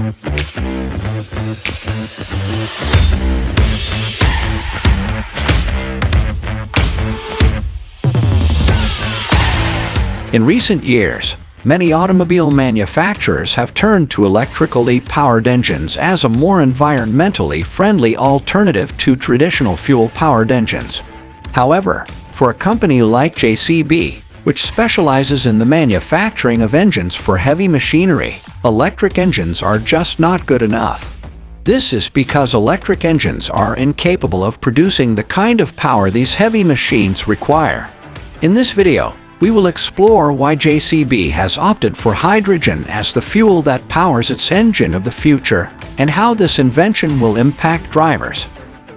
In recent years, many automobile manufacturers have turned to electrically powered engines as a more environmentally friendly alternative to traditional fuel-powered engines. However, for a company like JCB, which specializes in the manufacturing of engines for heavy machinery, electric engines are just not good enough. This is because electric engines are incapable of producing the kind of power these heavy machines require. In this video, we will explore why JCB has opted for hydrogen as the fuel that powers its engine of the future, and how this invention will impact drivers.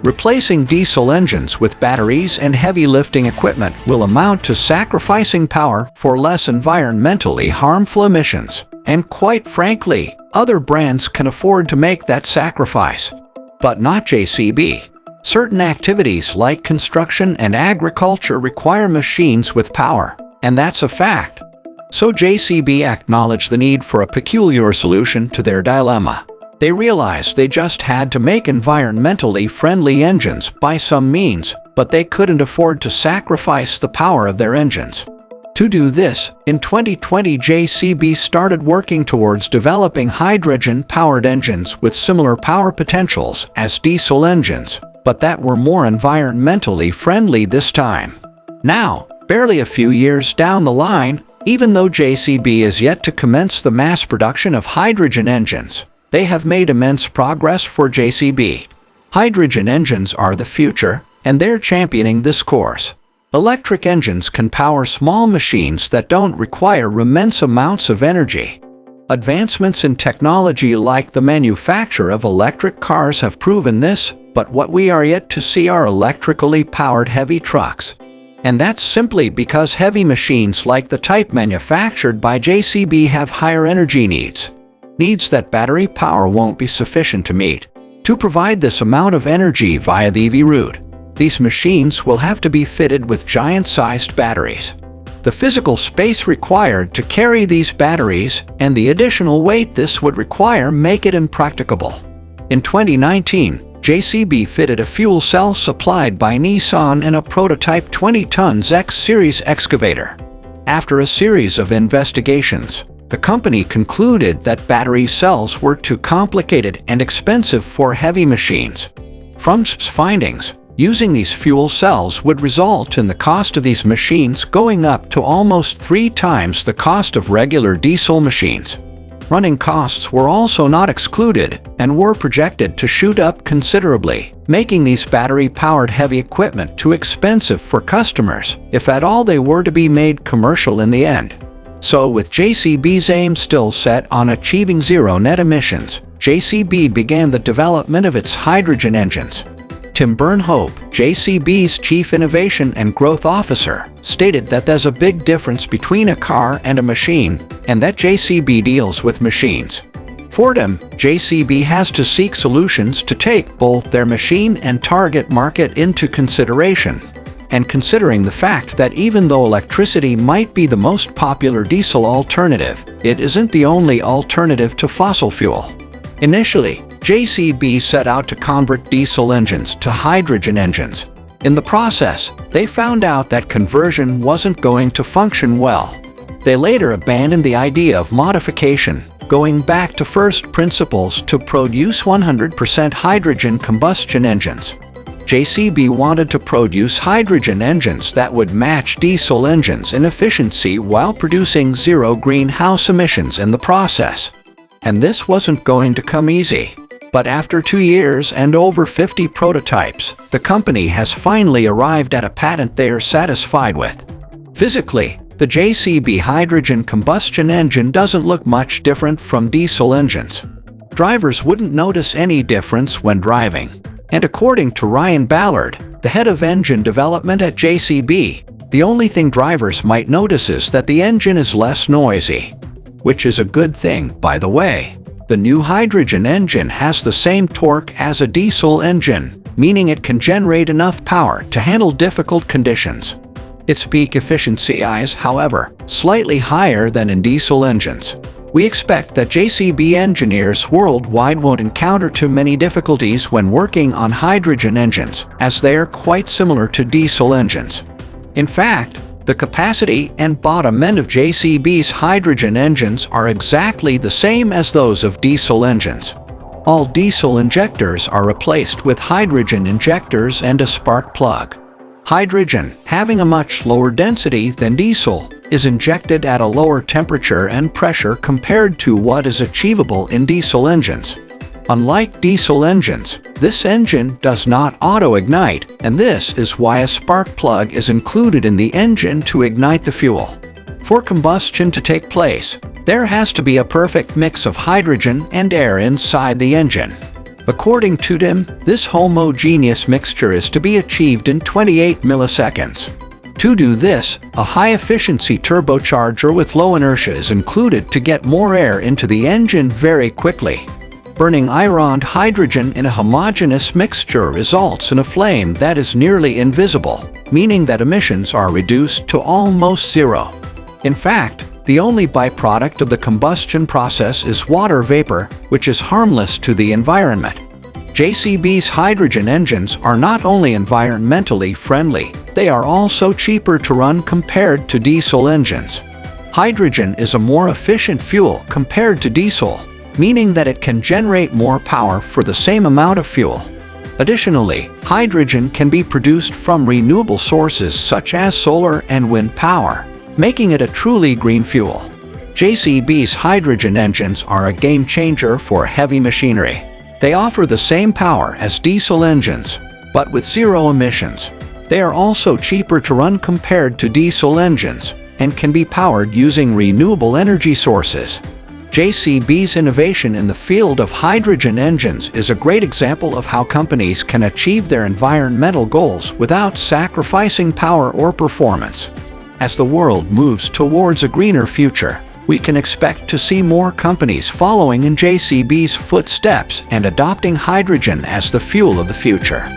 Replacing diesel engines with batteries and heavy lifting equipment will amount to sacrificing power for less environmentally harmful emissions, and quite frankly, other brands can afford to make that sacrifice. But not JCB. Certain activities like construction and agriculture require machines with power, and that's a fact. So JCB acknowledged the need for a peculiar solution to their dilemma. They realized they just had to make environmentally friendly engines by some means, but they couldn't afford to sacrifice the power of their engines. To do this, in 2020 JCB started working towards developing hydrogen-powered engines with similar power potentials as diesel engines, but that were more environmentally friendly this time. Now, barely a few years down the line, even though JCB is yet to commence the mass production of hydrogen engines, they have made immense progress for JCB. Hydrogen engines are the future, and they're championing this course. Electric engines can power small machines that don't require immense amounts of energy. Advancements in technology like the manufacture of electric cars have proven this, but what we are yet to see are electrically powered heavy trucks. And that's simply because heavy machines like the type manufactured by JCB have higher energy needs that battery power won't be sufficient to meet. To provide this amount of energy via the EV route, these machines will have to be fitted with giant-sized batteries. The physical space required to carry these batteries and the additional weight this would require make it impracticable. In 2019, JCB fitted a fuel cell supplied by Nissan in a prototype 20 tons X-Series excavator. After a series of investigations, the company concluded that battery cells were too complicated and expensive for heavy machines. From its findings, using these fuel cells would result in the cost of these machines going up to almost 3 times the cost of regular diesel machines. Running costs were also not excluded and were projected to shoot up considerably, making these battery-powered heavy equipment too expensive for customers, if at all they were to be made commercial in the end. So with JCB's aim still set on achieving zero net emissions, JCB began the development of its hydrogen engines. Tim Burnhope, JCB's Chief Innovation and Growth Officer, stated that there's a big difference between a car and a machine, and that JCB deals with machines. For them, JCB has to seek solutions to take both their machine and target market into consideration. And considering the fact that even though electricity might be the most popular diesel alternative, it isn't the only alternative to fossil fuel. Initially, JCB set out to convert diesel engines to hydrogen engines. In the process, they found out that conversion wasn't going to function well. They later abandoned the idea of modification, going back to first principles to produce 100% hydrogen combustion engines. JCB wanted to produce hydrogen engines that would match diesel engines in efficiency while producing zero greenhouse emissions in the process. And this wasn't going to come easy. But after 2 years and over 50 prototypes, the company has finally arrived at a patent they are satisfied with. Physically, the JCB hydrogen combustion engine doesn't look much different from diesel engines. Drivers wouldn't notice any difference when driving. And according to Ryan Ballard, the head of engine development at JCB, the only thing drivers might notice is that the engine is less noisy. Which is a good thing, by the way. The new hydrogen engine has the same torque as a diesel engine, meaning it can generate enough power to handle difficult conditions. Its peak efficiency is, however, slightly higher than in diesel engines. We expect that JCB engineers worldwide won't encounter too many difficulties when working on hydrogen engines, as they are quite similar to diesel engines. In fact, the capacity and bottom end of JCB's hydrogen engines are exactly the same as those of diesel engines. All diesel injectors are replaced with hydrogen injectors and a spark plug. Hydrogen, having a much lower density than diesel, is injected at a lower temperature and pressure compared to what is achievable in diesel engines. Unlike diesel engines, this engine does not auto-ignite, and this is why a spark plug is included in the engine to ignite the fuel. For combustion to take place, there has to be a perfect mix of hydrogen and air inside the engine. According to them, this homogeneous mixture is to be achieved in 28 milliseconds. To do this, a high-efficiency turbocharger with low inertia is included to get more air into the engine very quickly. Burning ironed hydrogen in a homogeneous mixture results in a flame that is nearly invisible, meaning that emissions are reduced to almost zero. In fact, the only byproduct of the combustion process is water vapor, which is harmless to the environment. JCB's hydrogen engines are not only environmentally friendly, they are also cheaper to run compared to diesel engines. Hydrogen is a more efficient fuel compared to diesel, meaning that it can generate more power for the same amount of fuel. Additionally, hydrogen can be produced from renewable sources such as solar and wind power, making it a truly green fuel. JCB's hydrogen engines are a game changer for heavy machinery. They offer the same power as diesel engines, but with zero emissions. They are also cheaper to run compared to diesel engines, and can be powered using renewable energy sources. JCB's innovation in the field of hydrogen engines is a great example of how companies can achieve their environmental goals without sacrificing power or performance. As the world moves towards a greener future, we can expect to see more companies following in JCB's footsteps and adopting hydrogen as the fuel of the future.